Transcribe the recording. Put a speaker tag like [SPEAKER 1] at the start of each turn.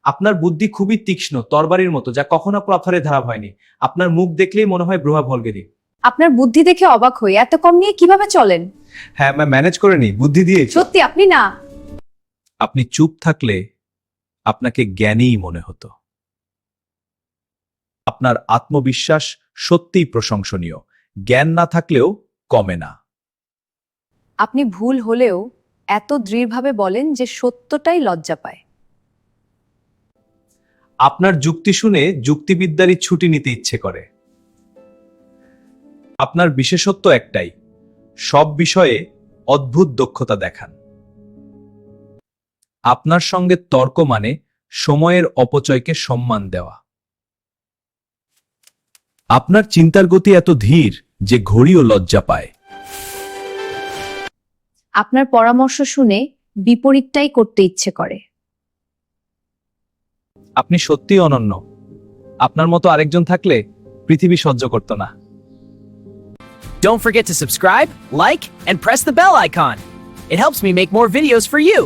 [SPEAKER 1] আপনার বুদ্ধি খুবই তীক্ষ্ণ, তরবারির মতো, যা কখনো পাথরে ধারাপ হয়নি। আপনার মুখ দেখলেই মনে হয় ব্রহ্মা ভলগেরি।
[SPEAKER 2] আপনার বুদ্ধি দেখে অবাক হই, এত কম নিয়ে কিভাবে চলেন?
[SPEAKER 1] হ্যাঁ, ম্যানেজ করে নি বুদ্ধি দিয়ে।
[SPEAKER 2] সত্যি আপনি না।
[SPEAKER 1] আপনি চুপ থাকলে আপনাকে জ্ঞানীই মনে হতো। আপনার আত্মবিশ্বাস সত্যিই প্রশংসনীয়, জ্ঞান না থাকলেও কমে না।
[SPEAKER 2] আপনি ভুল হলেও এত দৃঢ়ভাবে বলেন যে সত্যটাই লজ্জা পায়।
[SPEAKER 1] আপনার যুক্তি শুনে যুক্তিবিদ্যারই ছুটি নিতে ইচ্ছে করে। আপনার বিশেষত্ব একটাই, সব বিষয়ে অদ্ভুত দক্ষতা দেখান। আপনার সঙ্গে তর্ক মানে সময়ের অপচয়কে সম্মান দেওয়া। আপনার চিন্তার গতি এত ধীর যে ঘড়িও লজ্জা পায়।
[SPEAKER 2] আপনার পরামর্শ শুনে বিপরীতটাই করতে ইচ্ছে করে।
[SPEAKER 1] আপনি সত্যিই অনন্য। আপনার মতো আরেকজন থাকলে পৃথিবী সহ্য করত না।
[SPEAKER 3] Don't forget to subscribe, like, and press the bell icon. It helps me make more videos for you.